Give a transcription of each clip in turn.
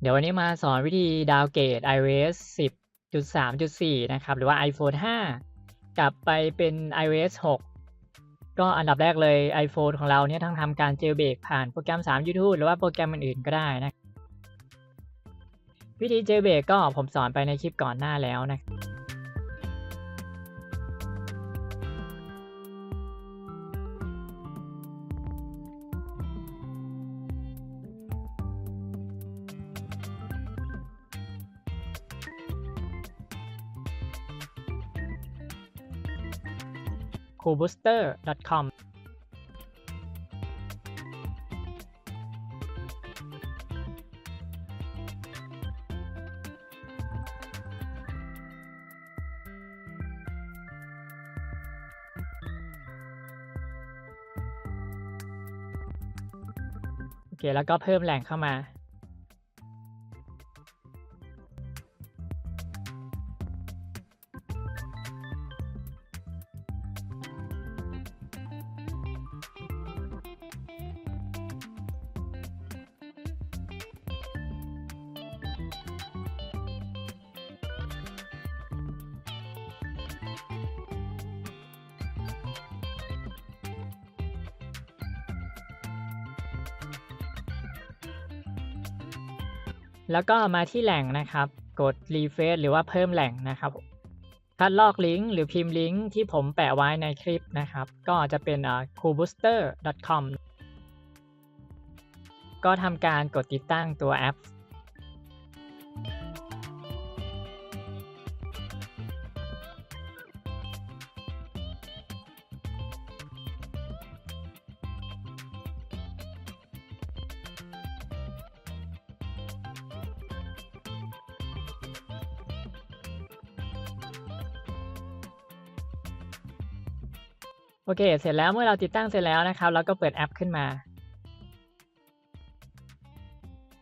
เดี๋ยววันนี้มาสอนวิธีดาวน์เกรด iOS 10.3.4 นะครับหรือว่า iPhone 5 กลับไปเป็น iOS 6 ก็อันดับแรกเลย iPhone ของเราเนี่ยต้องทำการเจลเบรกผ่านโปรแกรม3 YouTube หรือว่าโปรแกรมอื่นๆก็ได้นะวิธีเจลเบรกก็ผมสอนไปในคลิปก่อนหน้าแล้วนะcoolbooster.com โอเคแล้วก็เพิ่มแหล่งเข้ามาแล้วก็มาที่แหล่งนะครับกด refresh หรือว่าเพิ่มแหล่งนะครับคัดลอกลิงก์หรือพิมพ์ลิงก์ที่ผมแปะไว้ในคลิปนะครับก็จะเป็นcoolbooster.com ก็ทำการกดติดตั้งตัวแอปโอเคเสร็จแล้วเมื่อเราติดตั้งเสร็จแล้วนะครับเราก็เปิดแอปขึ้นมา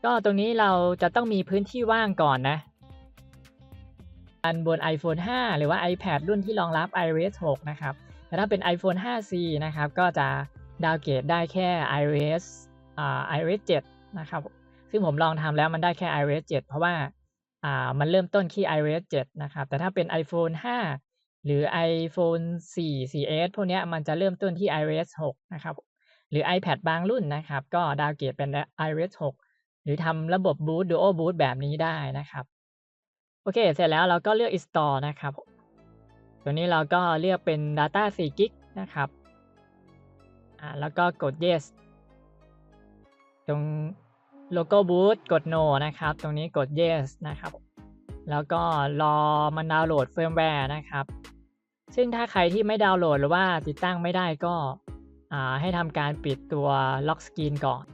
ก็ตรงนี้เราจะต้องมีพื้นที่ว่างก่อนนะอันบน iPhone 5 หรือว่า iPad รุ่นที่รองรับ iOS 6 นะครับแต่ถ้าเป็น iPhone 5C นะครับก็จะดาวน์เกรดได้แค่ iOS 7 นะครับซึ่งผมลองทำแล้วมันได้แค่ iOS 7 เพราะว่ามันเริ่มต้นที่ iOS 7 นะครับแต่ถ้าเป็น iPhone 5 หรือ iPhone 4 4S พวกนี้มันจะเริ่มต้นที่ iOS 6 นะครับหรือ iPad บางรุ่นนะครับก็ดาวน์เกรดเป็น iOS 6 หรือทำระบบ Boot Dual Boot แบบนี้ได้นะครับโอเคเสร็จแล้วเราก็เลือก install นะครับตัวนี้เราก็เลือกเป็น data 4 GB นะครับแล้วก็กด yes ตรงโลโก้ boot กด no นะครับตรงนี้กด yes นะครับแล้วก็รอมันดาวน์โหลดเฟิร์มแวร์นะครับซึ่งถ้าใครที่ไม่ดาวน์โหลดหรือว่าติดตั้งไม่ได้ก็ให้ทำการปิดตัว lock screen ก่อน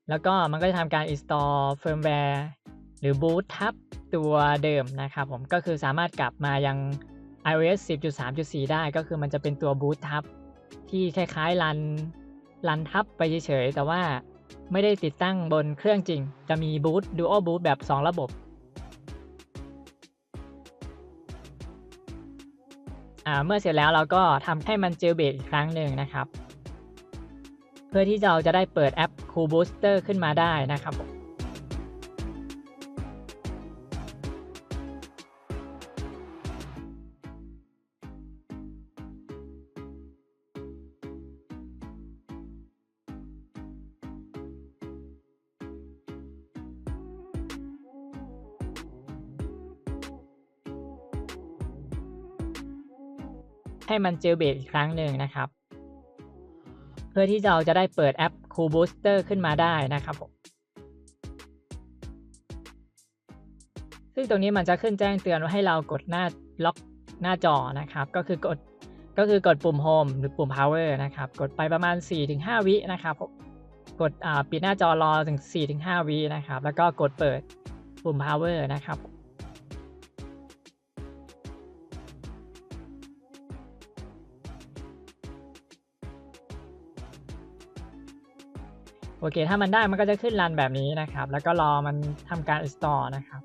แล้วก็มันก็จะทำการ install firmware หรือ boot ทับตัวเดิมนะครับผมก็คือสามารถกลับมายัง iOS 10.3.4 ได้ก็คือมันจะเป็นตัว boot ทับที่คล้ายๆรันทับไปเฉยๆแต่ว่าไม่ได้ติดตั้งบนเครื่องจริงจะมี boot dual boot แบบ 2 ระบบเมื่อเสร็จแล้วเราก็ทำให้มัน jailbreak อีกครั้งหนึ่งนะครับเพื่อที่เราจะได้เปิดแอป Cool Booster ขึ้นมาได้นะครับให้มัน jailbreak อีกครั้งหนึ่งนะครับเพื่อที่เราจะได้เปิดแอป Cool Booster ขึ้นมาได้นะครับผมซึ่งตรงนี้มันจะขึ้นแจ้งเตือนว่าให้เรากดล็อกหน้าจอนะครับก็คือกดปุ่ม Home หรือปุ่ม Power นะครับกดไปประมาณ 4-5 วินะครับกดปิดหน้าจอรอถึง 4-5 วินะครับแล้วก็กดเปิดปุ่ม Power นะครับโอเคถ้ามันได้มันก็จะขึ้นรันแบบนี้นะครับแล้วก็รอมันทำการ install นะครับ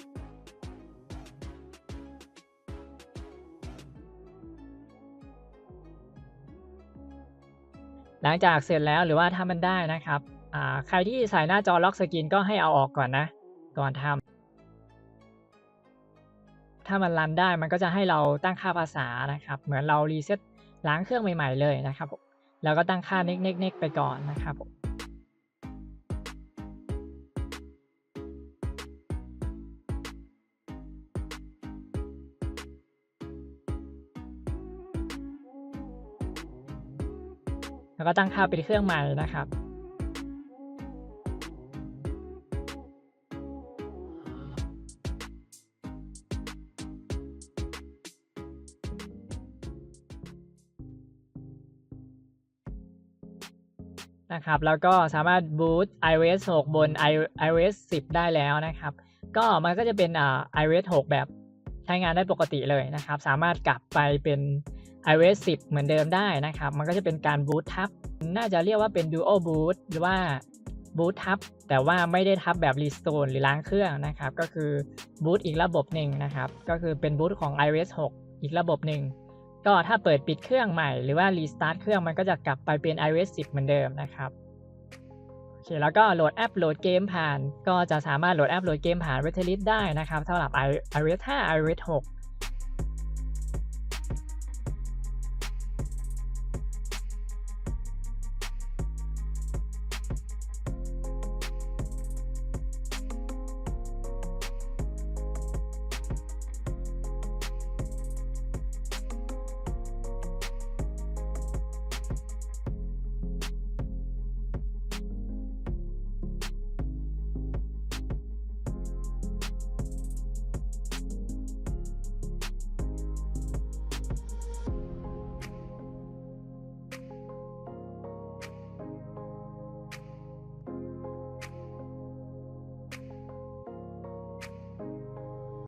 หลังจากเสร็จแล้วหรือว่าถ้ามันได้นะครับใครที่ใส่หน้าจอล็อกสกรีนก็ให้เอาออกก่อนนะก่อนทำถ้ามันรันได้มันก็จะให้เราตั้งค่าภาษานะครับเหมือนเรารีเซ็ตล้างเครื่องใหม่ๆเลยนะครับผมแล้วก็ตั้งค่าเน็กไปก่อนนะครับผมแล้วก็ตั้งค่าเป็นเครื่องใหม่นะครับแล้วก็สามารถบูต iOS 6 บน iOS 10 ได้แล้วนะครับก็มันก็จะเป็นiOS 6 แบบใช้งานได้ปกติเลยนะครับสามารถกลับไปเป็น iOS 10 เหมือนเดิมได้นะครับมันก็จะเป็นการบูตทับน่าจะเรียกว่าเป็น Dual Boot หรือว่าบูตทับแต่ว่าไม่ได้ทับแบบ Restore หรือล้างเครื่องนะครับก็คือบูตอีกระบบหนึ่งนะครับก็คือเป็นบูตของ iOS 6 อีกระบบหนึ่งก็ถ้าเปิดปิดเครื่องใหม่หรือว่ารีสตาร์ทเครื่องมันก็จะกลับไปเป็น iOS 10 เหมือนเดิมนะครับโอเคแล้วก็โหลดแอปโหลดเกมผ่านก็จะสามารถโหลดแอปโหลดเกมผ่าน Waitlist ได้นะครับสำหรับ iOS 5 iOS 6